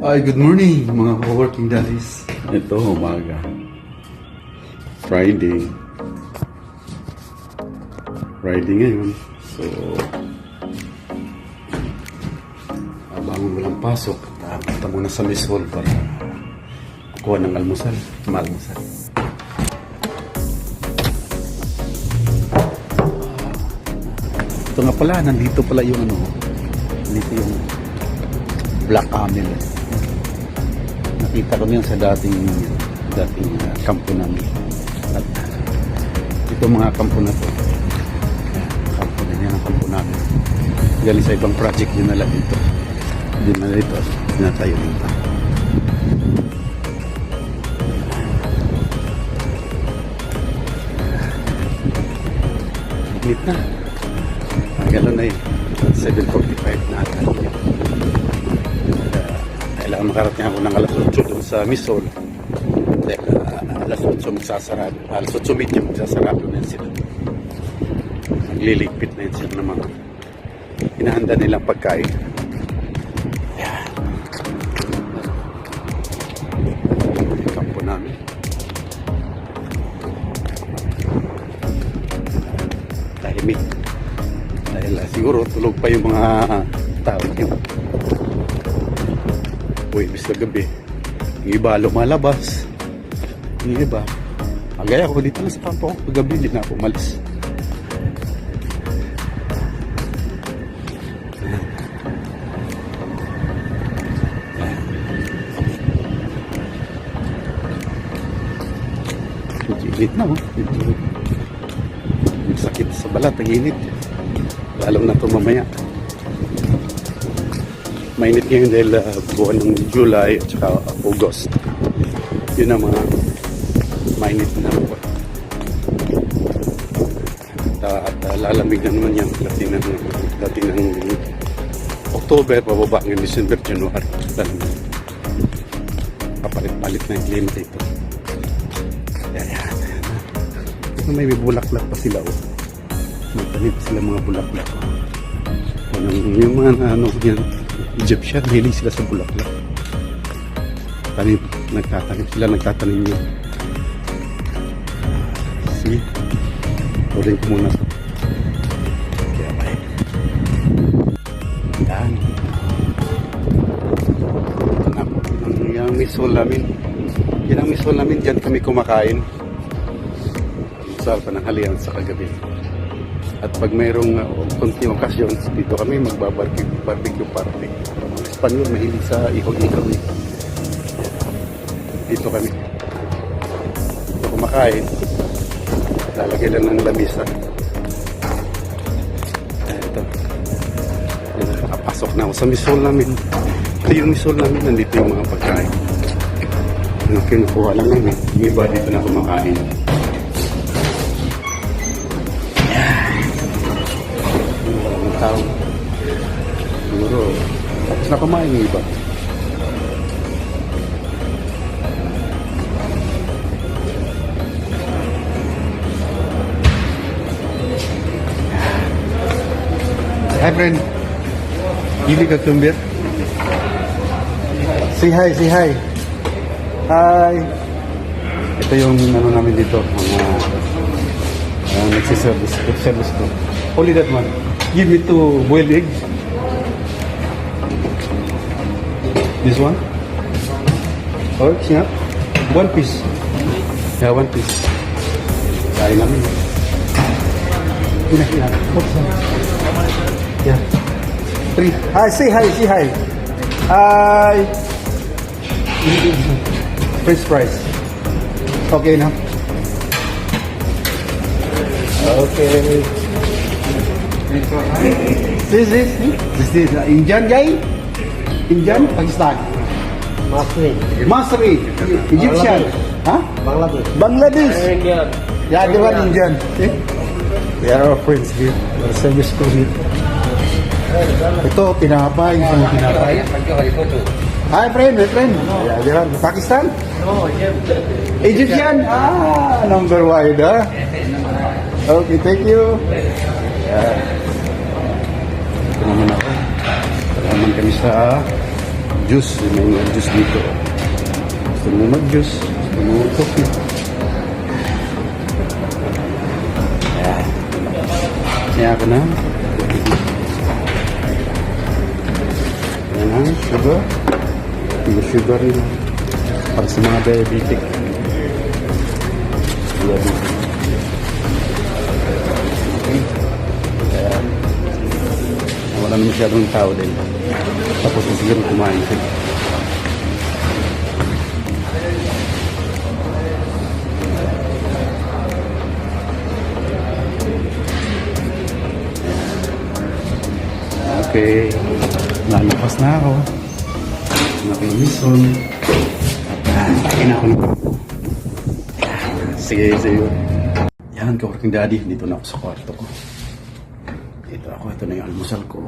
Ay, good morning mga co-working daddies. Ito, umaga. Friday. Friday ngayon. So, abangon mo lang pasok. Punta muna sa Miss Hall para kuha ng almusal. Malmusal. Ito nga pala, nandito pala yung nandito yung Black Camel. Nakita ko niyan sa dating kampo namin. At ito mga kampo na to. Kampo na yan ang kampo namin. Galing sa ibang project yun na lang dito. Hindi na dito. Sinatayo dito. Limit na. Gano'n na eh. 7:45 na ata. Kailangan makarating ako ng alas 8 doon sa Miss Hall. Dahil alas 8 magsasarado. Alas 8:30 magsasarado na sila. Nagliligpit na yun sila ng mga hinahanda nilang pagkain. Yan. Yung kampo namin. Tahimik. Dahil siguro tulog pa yung mga tao yun. Buwibis na gabi. Yung iba lumalabas. Yung iba. Agaya ko dito na sa kampo. Gabi hindi na ako umalis. Init na oh. Sakit sa balat. Ang init. Lalo na ito mamaya. Mainit ngayon dahil buwan ng July at saka August. Yun ang mga mainit na buwan. At lalamig na naman yan dating ng October, pababa ng December, January. Lalamig. Kapalit-palit na yung klima dito. Yan. May bulaklak pa sila oh. Magtanim sila mga bulaklak oh. Yung mga yan Egyptian, hilig sila sa bulaklak. Nagtatanim yun. See? Uling ko muna. Kaya ba eh. Yan. Ito na po. Yung Miss Hall namin. Yan ang Miss Hall namin. Diyan kami kumakain. Sa pananghalian sa kagabi. At pag mayroong konting okasyon, dito kami magbabarbecue party. Mga Espanyol, mahilig sa ihog-ihog. Dito kami. Dito kumakain. Lalagay lang ng lamisa. Ito. Nakapasok na ako sa Miss Hall namin. Ito yung Miss Hall namin. Nandito yung mga pagkain. Kinukuha lang namin. Yung iba dito na kumakain. Tao. Siguro, tapos na kumain yung iba. Hi friend. Gili ka kumbir? Say hi, say hi. Hi. Ito yung namin dito. Mga nagsiservice to. Only that one. Give me 2 boiled eggs. This one? Or snap? 1 piece. Yeah, 1 piece. Kain namin. Hina. What's that? Yeah. 3. Hi, say hi, say hi. Hi. French fries. Okay now? Okay. This is Indian guy? Indian? Pakistan? Masri. Egyptian? Huh? Bangladesh. Indian. Yeah, they were Indian. See? We are our friends here. Our service crew here. Ito, pinapay. Hi, friend, my friend. Yeah, they are Pakistan? No, Egyptian? Number wide, huh? Okay, thank you. Yeah. Ito naman ako. Ito naman kami sa juice. May mga juice dito. Gusto mo mag-juice. Gusto mo coffee. Ayan. Kaya ako na. Ayan na, sugar. Yung sugar nila. Para sa mga diabetic. Diabetic. Okay. Ayan. Wala na masyadong tao din. Tapos na siguro kumain sila. Okay. Lalapas na ako. Nakimisol. Kain ako na. Sige, sige. Yan, ka-working daddy. Dito na ako sa kwarto ko. Dito ako. Ito na yung almusal ko.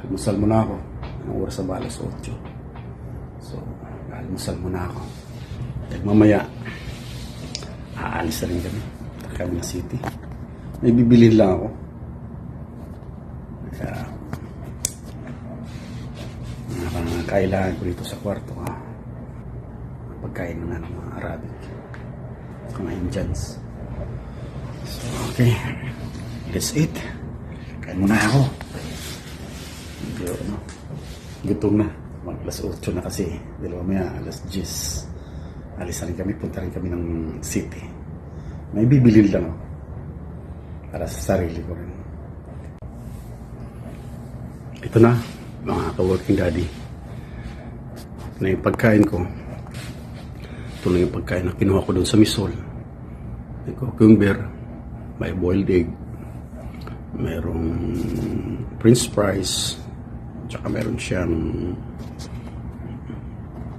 Almusal muna ako. Anong oras sa balas? 8. So, almusal muna ako. At mamaya, aalis na rin kami. Kami na city. May bibilin lang ako. Kaya, kailangan ko dito sa kwarto. Pagkain na ng mga Arabic. Mga Indians. So, okay. Let's eat. Kain muna ako. Medyo, no? Gutom na. Mag alas 8 na kasi. Dalawa maya, alas 10. Alis na rin kami. Punta rin kami ng city. May bibilin lang ako. Para sa sarili ko rin. Ito na, mga ka-working daddy. Ito na yung pagkain ko. Ito na yung pagkain na kinuha ko doon sa misol. May cucumber, may boiled egg, mayroong french fries, tsaka meron siyang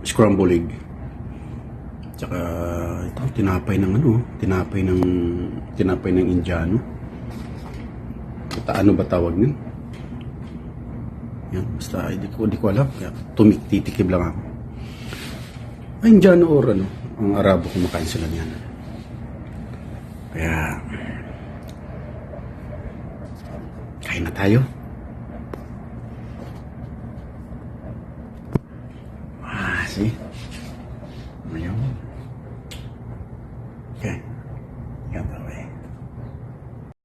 scrambled egg. Tsaka ito, tinapay ng Indiano. Ano ba tawag nun? Yan, basta hindi ko alam. Kaya titikim lang ako. Ay, Indiano or ano, ang Arabo kumakain sila niyan. Kaya, kain na tayo. See?